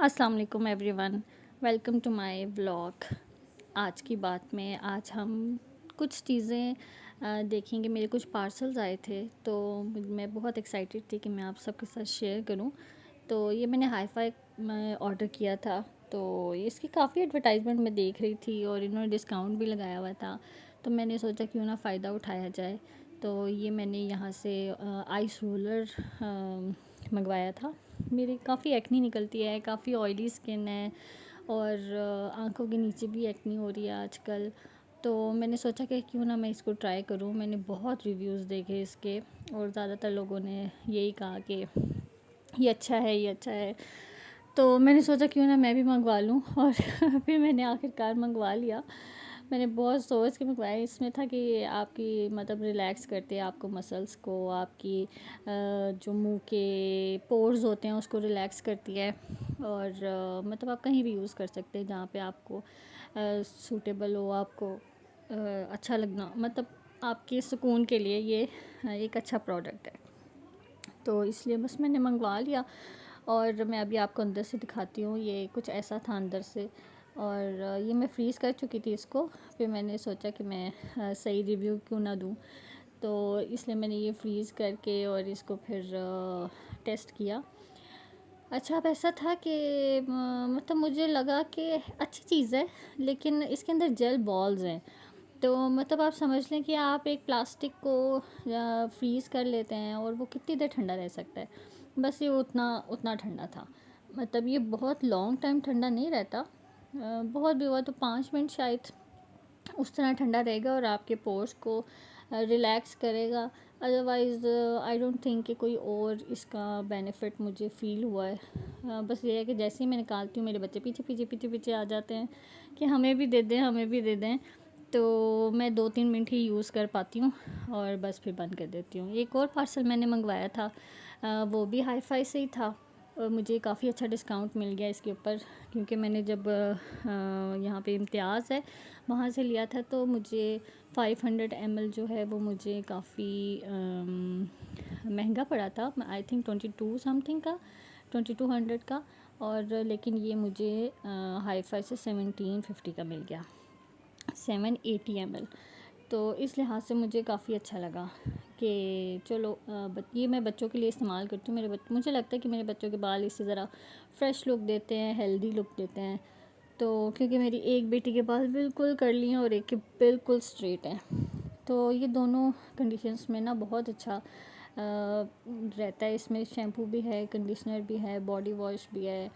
अस्सलाम वालेकुम everyone, welcome to my vlog. आज की बात में आज हम कुछ चीज़ें देखेंगे। मेरे कुछ पार्सल्स आए थे तो मैं बहुत एक्साइटेड थी कि मैं आप सबके साथ शेयर करूं। तो ये मैंने हाई-फाई में ऑर्डर किया था। तो इसकी काफ़ी एडवर्टाइजमेंट मैं देख रही थी और इन्होंने डिस्काउंट भी लगाया हुआ था। तो मैंने सोचा क्यों ना फ़ायदा उठाया जाए। तो ये मैंने यहाँ से आइस रोलर मंगवाया था। मेरी काफ़ी एक्नी निकलती है, काफ़ी ऑयली स्किन है और आँखों के नीचे भी एक्नी हो रही है आजकल। तो मैंने सोचा कि क्यों ना मैं इसको ट्राई करूं। मैंने बहुत रिव्यूज़ देखे इसके और ज़्यादातर लोगों ने यही कहा कि ये अच्छा है, ये अच्छा है। तो मैंने सोचा क्यों ना मैं भी मंगवा लूं और फिर मैंने आखिरकार मंगवा लिया। मैंने बहुत सोच के मंगवाया। इसमें था कि आपकी मतलब रिलैक्स करते हैं आपको मसल्स को, आपकी जो मुंह के पोर्स होते हैं उसको रिलैक्स करती है। और मतलब आप कहीं भी यूज़ कर सकते हैं जहाँ पे आपको सूटेबल हो, आपको अच्छा लगना, मतलब आपके सुकून के लिए ये एक अच्छा प्रोडक्ट है। तो इसलिए बस मैंने मंगवा लिया और मैं अभी आपको अंदर से दिखाती हूँ। ये कुछ ऐसा था अंदर से और ये मैं फ्रीज़ कर चुकी थी इसको। फिर मैंने सोचा कि मैं सही रिव्यू क्यों ना दूँ, तो इसलिए मैंने ये फ्रीज़ करके और इसको फिर टेस्ट किया। अच्छा, अब ऐसा था कि मतलब मुझे लगा कि अच्छी चीज़ है, लेकिन इसके अंदर जेल बॉल्स हैं। तो मतलब आप समझ लें कि आप एक प्लास्टिक को फ्रीज़ कर लेते हैं और वो कितनी देर ठंडा रह सकता है। बस ये उतना उतना ठंडा था। मतलब ये बहुत लॉन्ग टाइम ठंडा नहीं रहता। बहुत भी हुआ तो 5 मिनट शायद उस तरह ठंडा रहेगा और आपके पोर्स को रिलैक्स करेगा। अदरवाइज़ आई डोंट थिंक कि कोई और इसका बेनिफिट मुझे फ़ील हुआ है। बस ये है कि जैसे ही मैं निकालती हूँ मेरे बच्चे पीछे पीछे पीछे पीछे आ जाते हैं कि हमें भी दे दें, हमें भी दे दें। तो मैं 2-3 मिनट ही यूज़ कर पाती हूँ और बस फिर बंद कर देती हूँ। एक और पार्सल मैंने मंगवाया था, वो भी हाई-फाई से ही था और मुझे काफ़ी अच्छा डिस्काउंट मिल गया इसके ऊपर, क्योंकि मैंने जब यहाँ पे इम्तियाज़ है वहाँ से लिया था तो मुझे 500 ml जो है वो मुझे काफ़ी महंगा पड़ा था। आई थिंक 22 समथिंग का, 2200 का। और लेकिन ये मुझे हाई-फाई से 1750 का मिल गया, 780 ml। तो इस लिहाज से मुझे काफ़ी अच्छा लगा कि चलो ये मैं बच्चों के लिए इस्तेमाल करती हूँ। मुझे लगता है कि मेरे बच्चों के बाल इससे ज़रा फ्रेश लुक देते हैं, हेल्दी लुक देते हैं। तो क्योंकि मेरी एक बेटी के बाल बिल्कुल कर्ली हैं और एक के बिल्कुल स्ट्रेट हैं, तो ये दोनों कंडीशंस में ना बहुत अच्छा रहता है। इसमें शैम्पू भी है, कंडीशनर भी है, बॉडी वॉश भी है।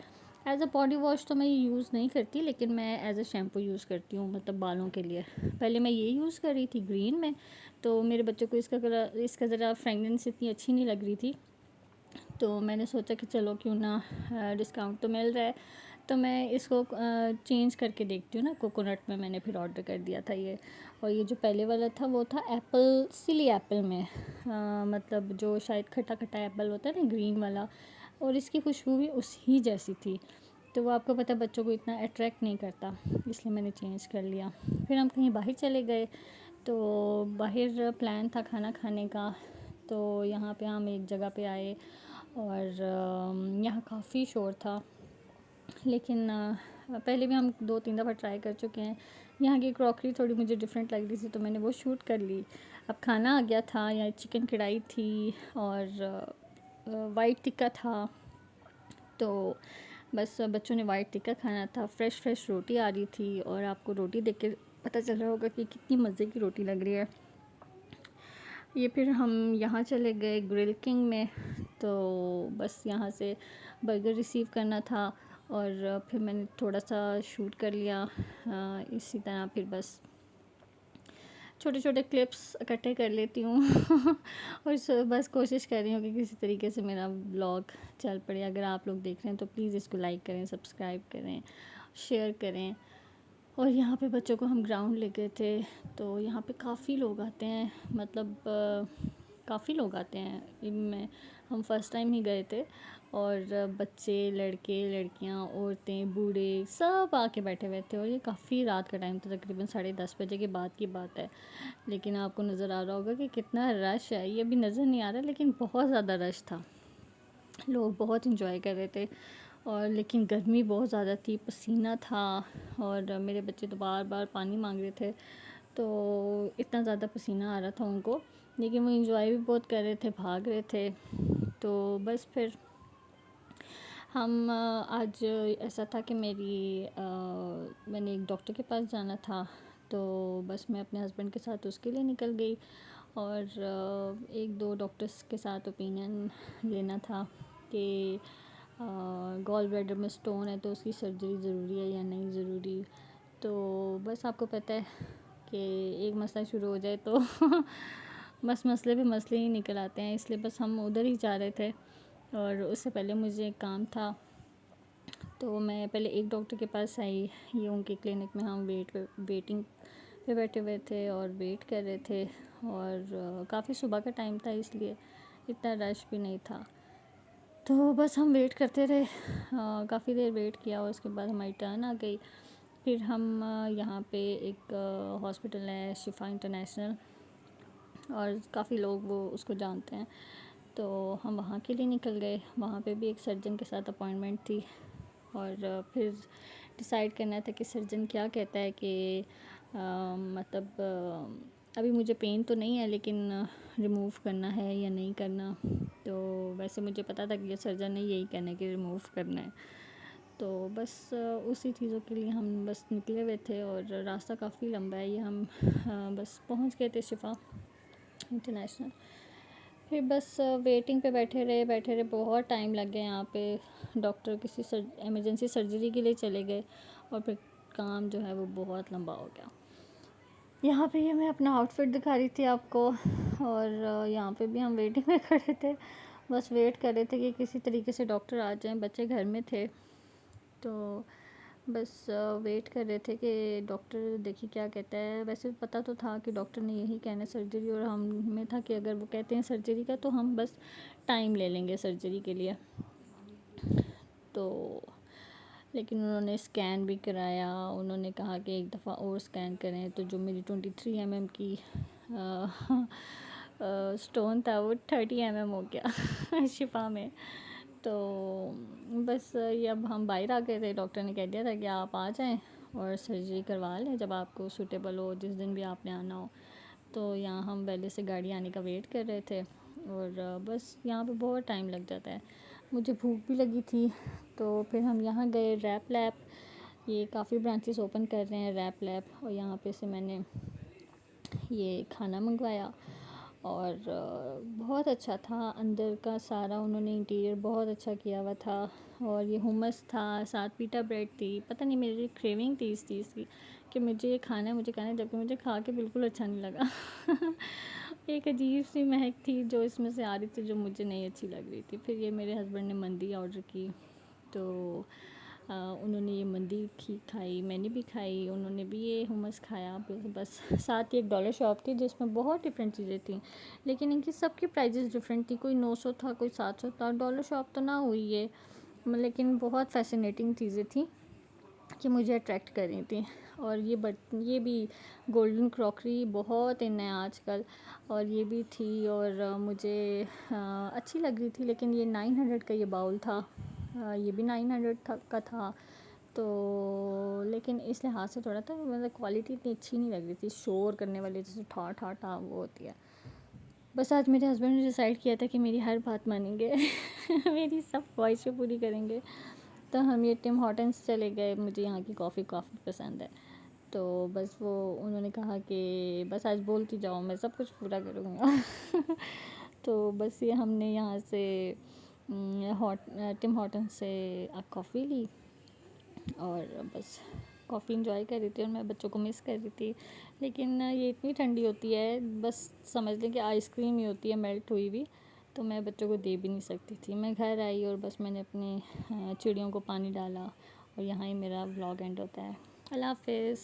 एज़ अ बॉडी वॉश तो मैं ये यूज़ नहीं करती, लेकिन मैं एज़ अ शैम्पू यूज़ करती हूँ, मतलब बालों के लिए। पहले मैं ये यूज़ कर रही थी ग्रीन में, तो मेरे बच्चों को इसका ज़रा फ्रेगनेंस इतनी अच्छी नहीं लग रही थी। तो मैंने सोचा कि चलो क्यों ना डिस्काउंट तो मिल रहा है तो मैं इसको चेंज करके देखती हूँ ना। कोकोनट में मैंने फिर ऑर्डर कर दिया था ये। और ये जो पहले वाला था वो था एप्पल, सिली एप्पल में, मतलब जो शायद खट्टा खट्टा एप्पल होता है ना, ग्रीन वाला। और इसकी खुशबू भी उसी जैसी थी। तो वो आपको पता है बच्चों को इतना अट्रैक्ट नहीं करता, इसलिए मैंने चेंज कर लिया। फिर हम कहीं बाहर चले गए तो बाहर प्लान था खाना खाने का। तो यहाँ पे हम एक जगह पे आए और यहाँ काफ़ी शोर था, लेकिन पहले भी हम 2-3 दफ़ा ट्राई कर चुके हैं। यहाँ की क्रॉकरी थोड़ी मुझे डिफरेंट लग रही थी तो मैंने वो शूट कर ली। अब खाना आ गया था, यहाँ चिकन कढ़ाई थी और वाइट टिक्का था। तो बस बच्चों ने वाइट टिक्का खाना था। फ़्रेश फ़्रेश रोटी आ रही थी और आपको रोटी देख के पता चल रहा होगा कि कितनी मज़े की रोटी लग रही है। ये फिर हम यहाँ चले गए ग्रिल किंग में। तो बस यहाँ से बर्गर रिसीव करना था और फिर मैंने थोड़ा सा शूट कर लिया। इसी तरह फिर बस छोटे छोटे क्लिप्स इकट्ठे कर लेती हूँ और बस कोशिश कर रही हूँ कि किसी तरीके से मेरा ब्लॉग चल पड़े। अगर आप लोग देख रहे हैं तो प्लीज़ इसको लाइक करें, सब्सक्राइब करें, शेयर करें। और यहाँ पे बच्चों को हम ग्राउंड ले गए थे तो यहाँ पे काफ़ी लोग आते हैं, मतलब काफ़ी लोग आते हैं। इनमें हम फर्स्ट टाइम ही गए थे और बच्चे, लड़के, लड़कियाँ, औरतें, बूढ़े सब आके बैठे हुए थे। और ये काफ़ी रात का टाइम था, तकरीबन 10:30 बजे के बाद की बात है। लेकिन आपको नज़र आ रहा होगा कि कितना रश है। ये अभी नज़र नहीं आ रहा लेकिन बहुत ज़्यादा रश था, लोग बहुत इंजॉय कर रहे थे। और लेकिन गर्मी बहुत ज़्यादा थी, पसीना था और मेरे बच्चे तो बार बार पानी मांग रहे थे, तो इतना ज़्यादा पसीना आ रहा था उनको, लेकिन वो इंजॉय भी बहुत कर रहे थे, भाग रहे थे। तो बस फिर हम आज ऐसा था कि मैंने एक डॉक्टर के पास जाना था, तो बस मैं अपने हस्बैंड के साथ उसके लिए निकल गई और एक दो डॉक्टर्स के साथ ओपिनियन लेना था कि गॉल ब्लैडर में स्टोन है तो उसकी सर्जरी ज़रूरी है या नहीं ज़रूरी। तो बस आपको पता है कि एक मसला शुरू हो जाए तो बस मसले पे मसले ही निकल आते हैं, इसलिए बस हम उधर ही जा रहे थे। और उससे पहले मुझे एक काम था, तो मैं पहले एक डॉक्टर के पास आई, ये उनके क्लिनिक में हम वेटिंग पे बैठे हुए थे और वेट कर रहे थे और काफ़ी सुबह का टाइम था, इसलिए इतना रश भी नहीं था। तो बस हम वेट करते रहे, काफ़ी देर वेट किया और उसके बाद हमारी टर्न आ गई। फिर हम यहाँ पे एक हॉस्पिटल है शिफा इंटरनेशनल, और काफ़ी लोग वो उसको जानते हैं, तो हम वहाँ के लिए निकल गए। वहाँ पे भी एक सर्जन के साथ अपॉइंटमेंट थी और फिर डिसाइड करना था कि सर्जन क्या कहता है कि मतलब अभी मुझे पेन तो नहीं है, लेकिन रिमूव करना है या नहीं करना। तो वैसे मुझे पता था कि ये सर्जन ने यही कहना है कि रिमूव करना है, तो बस उसी चीज़ों के लिए हम बस निकले हुए थे और रास्ता काफ़ी लंबा है। ये हम बस पहुंच गए थे शिफा इंटरनेशनल। फिर बस वेटिंग पे बैठे रहे, बहुत टाइम लग गया यहाँ पे। डॉक्टर किसी इमरजेंसी सर्जरी के लिए चले गए और फिर काम जो है वो बहुत लंबा हो गया। यहाँ पे ये मैं अपना आउटफिट दिखा रही थी आपको, और यहाँ पे भी हम वेटिंग में खड़े थे, बस वेट कर रहे थे कि किसी तरीके से डॉक्टर आ जाएं। बच्चे घर में थे, तो बस वेट कर रहे थे कि डॉक्टर देखिए क्या कहता है। वैसे पता तो था कि डॉक्टर ने यही कहना है सर्जरी, और हमें था कि अगर वो कहते हैं सर्जरी का तो हम बस टाइम ले लेंगे सर्जरी के लिए। तो लेकिन उन्होंने स्कैन भी कराया, उन्होंने कहा कि एक दफ़ा और स्कैन करें, तो जो मेरी 23 mm की स्टोन था वो 30 mm हो गया शिफा में। तो बस ये अब हम बाहर आ गए थे, डॉक्टर ने कह दिया था कि आप आ जाएं और सर्जरी करवा लें जब आपको सूटेबल हो, जिस दिन भी आपने आना हो। तो यहाँ हम पहले से गाड़ी आने का वेट कर रहे थे और बस यहाँ पे बहुत टाइम लग जाता है। मुझे भूख भी लगी थी, तो फिर हम यहाँ गए रैप लैब। ये काफ़ी ब्रांचेस ओपन कर रहे हैं रैप लैब, और यहाँ पे से मैंने ये खाना मंगवाया और बहुत अच्छा था। अंदर का सारा उन्होंने इंटीरियर बहुत अच्छा किया हुआ था, और ये हुमस था, साथ पीटा ब्रेड थी। पता नहीं मेरी क्रेविंग थी इस चीज़ की कि मुझे ये खाना है, मुझे खाना है, जबकि मुझे खा के बिल्कुल अच्छा नहीं लगा एक अजीब सी महक थी जो इसमें से आ रही थी, जो मुझे नहीं अच्छी लग रही थी। फिर ये मेरे हस्बैंड ने मंदी ऑर्डर की, तो उन्होंने ये मंदी खाई, मैंने भी खाई, उन्होंने भी ये हुमस खाया। बस साथ ही एक डॉलर शॉप थी जिसमें बहुत डिफरेंट चीज़ें थी, लेकिन इनकी सबकी प्राइजेस डिफरेंट थी। कोई 900 था, कोई 700 था। डॉलर शॉप तो ना हुई ये, लेकिन बहुत फैसिनेटिंग चीज़ें थी कि मुझे अट्रैक्ट कर रही थी। और ये भी गोल्डन क्रॉकरी बहुत इन है आजकल, और ये भी थी, और मुझे अच्छी लग रही थी। लेकिन ये 900 का ये बाउल था, ये भी 900 का था। तो लेकिन इस लिहाज से थोड़ा था, मतलब क्वालिटी इतनी अच्छी नहीं लग रही थी, शोर करने वाली जैसे ठा ठा ठा वो होती है। बस आज मेरे हस्बैंड ने डिसाइड किया था कि मेरी हर बात मानेंगे मेरी सब ख्वाहिशें पूरी करेंगे। तो हम ये टिम हॉर्टन्स चले गए, मुझे यहाँ की कॉफ़ी काफ़ी पसंद है। तो बस वो उन्होंने कहा कि बस आज बोलती जाओ, मैं सब कुछ पूरा करूँगा तो बस ये हमने यहाँ से टिम हॉर्टन्स से कॉफ़ी ली और बस कॉफ़ी इंजॉय कर रही थी, और मैं बच्चों को मिस कर रही थी। लेकिन ये इतनी ठंडी होती है, बस समझ लें कि आइसक्रीम ही होती है मेल्ट हुई हुई, तो मैं बच्चों को दे भी नहीं सकती थी। मैं घर आई और बस मैंने अपनी चिड़ियों को पानी डाला, और यहाँ ही मेरा व्लॉग एंड होता है। अल्लाह हाफ़िज़।